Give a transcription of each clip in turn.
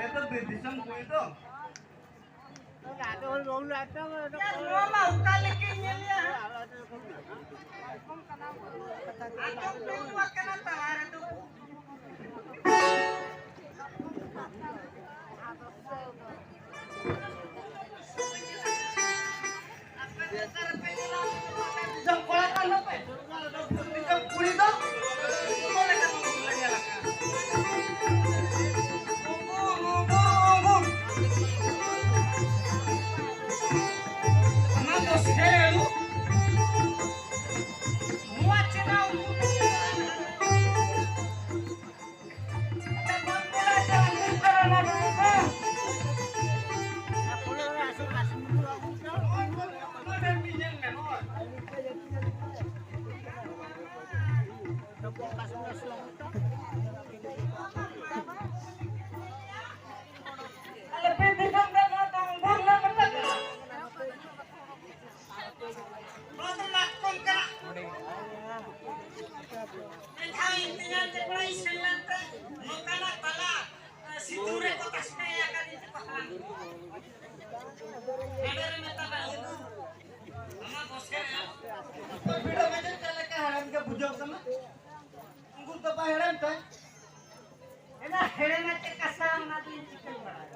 itu berdisam ku itu. Ada orang datang. Ya, semua mau kali kinyel ya. Aku belum makan tawar itu. Jam kolatan apa? Jam kulit tu. Boleh kan lagi lah. Ngubur. Anak selu. Muat cenau. Jangan bola jalan muka muka. Aku nak rasa dulu. Ada pinjam menor. Aku kasih nasi lengkap. Lebih bisa datang burla betul. Betul lakon ka. Entah intinya terpulai selanta. Mukana pala. Siture kotas kaya kan itu paham. Ada remeta bahu. Mama bosnya. Berbeda macam cara keharan ke bujang sama. Anggur tu paheran tu. Enak heran aja kasang nanti chicken bana.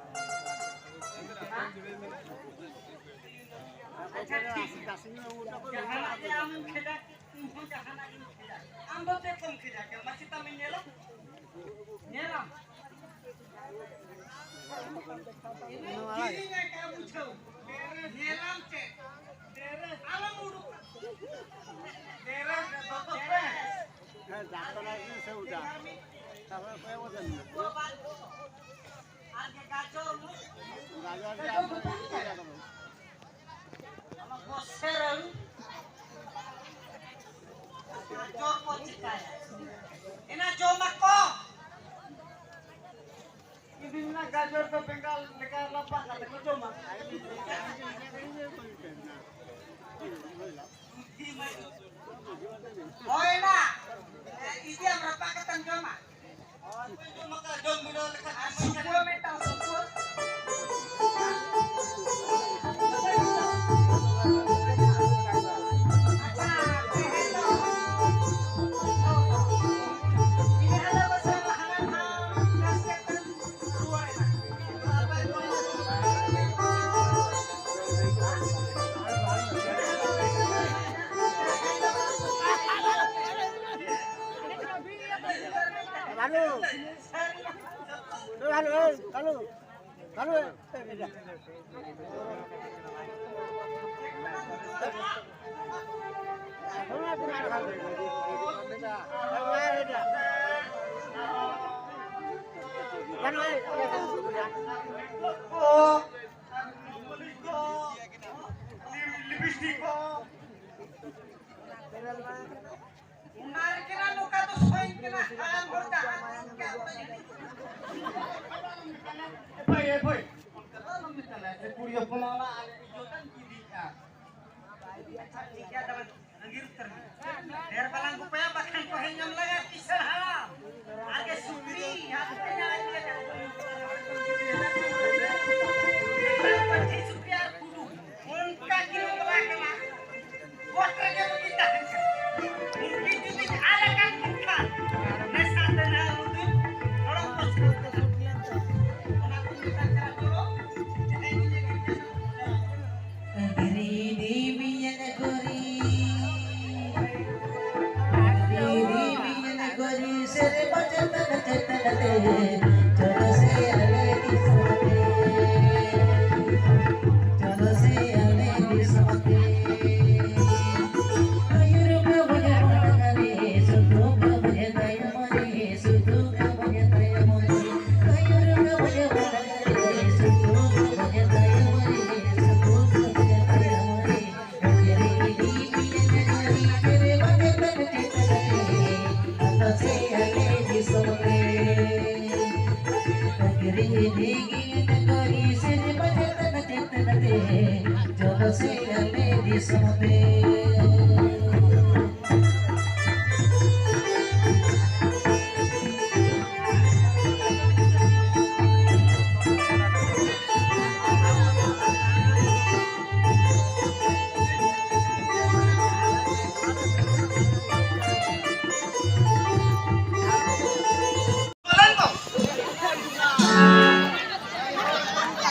Jangan aja amun kheda, jangan aja kheda. Ambo te kom kheda, क्या masih tamin nyela? Nyela. Ini kirinya क्या पूछो? Nyelam cek. Alam uruk. Teres, teres. Jatuh lagi sudah. Tapi apa yang ada ni? Harga gacor mu. Gajah dia apa? Sama boser lu. Gacor po cikaya. Ina jomak ko. Hindi na gacor to bengal nekar lapak kata ko jomak. Oh ina. Ini yang berapa ketang jomak? Jomak ka dom bido lekat suku metang suku.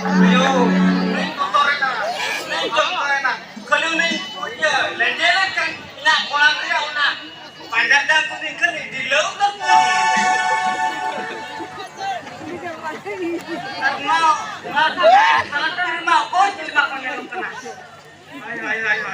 Ayo, ning kotor na. Ning jongkar na. Kalau ning ya, lenjelan kan nak kolam dia una. Panjat dah tu ning kan di laut tu. Mau kau jadi makan yang kena. Ayo.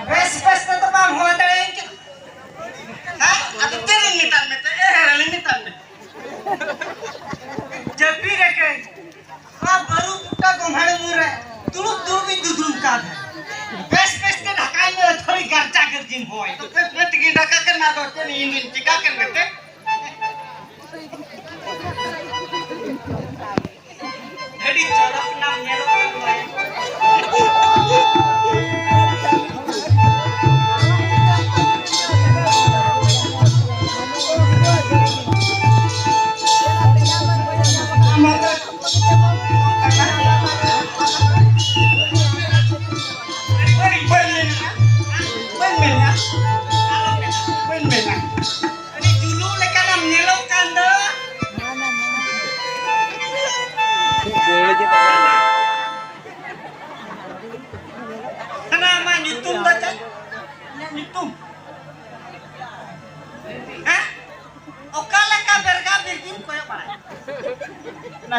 Bes na to bang huwag tayo yung kit. Ha? Ato limitan me to. Limitan me. Jadi reke. Baru buka gomhale mure. Dulu भी दूध का है। बस ने ढकाई में थोड़ी गर्चा कर जिन होए। तो बस में टिकी ढका कर ना दो चल इंजन टिका कर लेते। हेडी चौड़क नाम yellow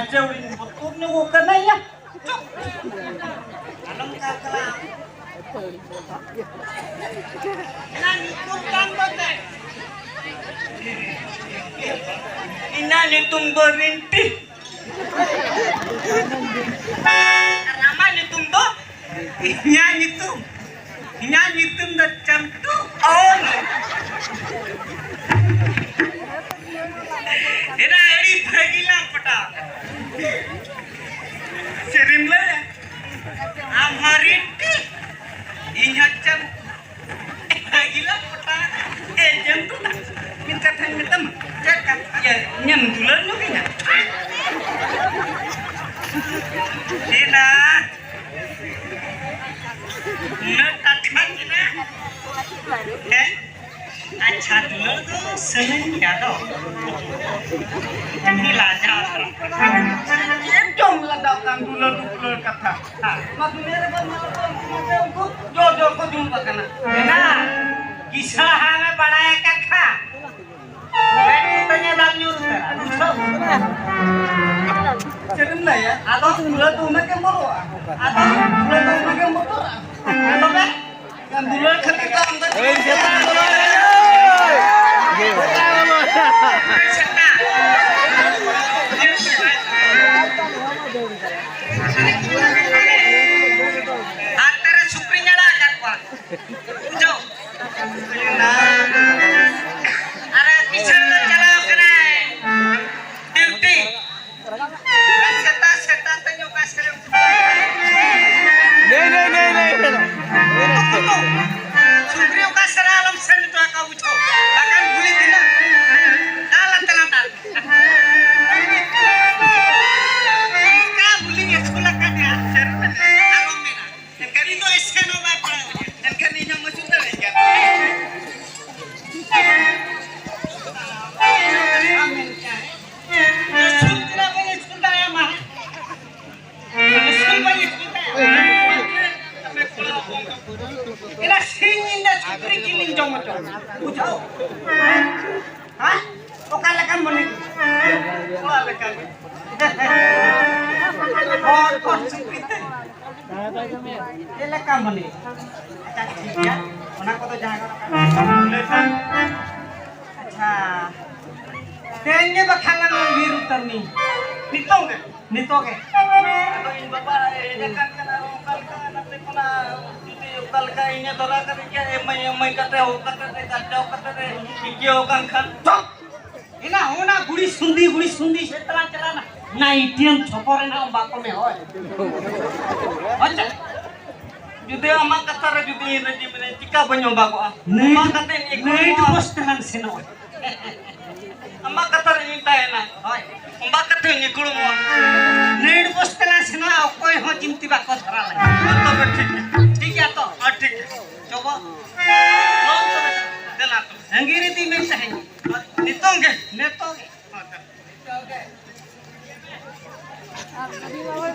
Jauhin betulnya bukan ya. Alam kakala. Nani tumbang bote. Inani tumberinti. Nama ni tumbo. Inani tum. Inani tum dah camtu. Oh. Ina eri bhagilam pata. Serimle amarinti injacam bhagilam pata jam tu minta than minta cakap ya nyam dulan nu kina. Ina natakhan kina. अच्छा दुलर तो सही क्या तो ini lajar jom ladakkan dular kata maksudnya apa maksudku jodoh ko jumpa kana na kisah hame badaya kakha tanya dam nyur tera cerem lah ya atau dular tu na ke moro atau dular tu na ke motor atau be kan dular ketika angkat antara suprinya lah kan Pak. Jauh. Ada kisah terjalan kena duty. Seta tanya kasih. Suprio kasih alam seni tu aku ucap. Akan buli dina. Dalam telantar. Kau buli ni sekolah kan ya. Alam mina. Dan kali itu SN apa pula? Dan kali ini macam tu lagi. Amin. Sudah banyak sudah ya mah. Sudah banyak sudah. Ina singin dah supri kiling jom macam. Ucap. Hah? Kau kalahkan mana? Kalahkan. Oh, kau supri tu. Kalahkan mana? Acak cikia. Mana kau tu jangan kau. Acha. Tengge bakhalan biru terni. Nito ke? Nito ke? Atau ini bapak dekat kan orang kan nanti kena ukal kainya tora kerja emai kata kata kacau kata hijau kan kan top एना होना गुड़ी सुंदी से तला चला ना ATM छपर ना बाको में होय अच्छा जुदे अमा कथा रे जुदे नजी मने चिका बन्यो बाको अमा कते नेट पोस्टलान सेनो अमा कथा रे इंता है ना होय अमा कते निकुळ मो नेट पोस्टलान सेनो कोई हो चिंती बाको धरा लगे तो ठीक है तो हां ठीक है चलो लोन तो देना तो अंगीरी दी में चाहिए नितोंगे आप सभी बाबा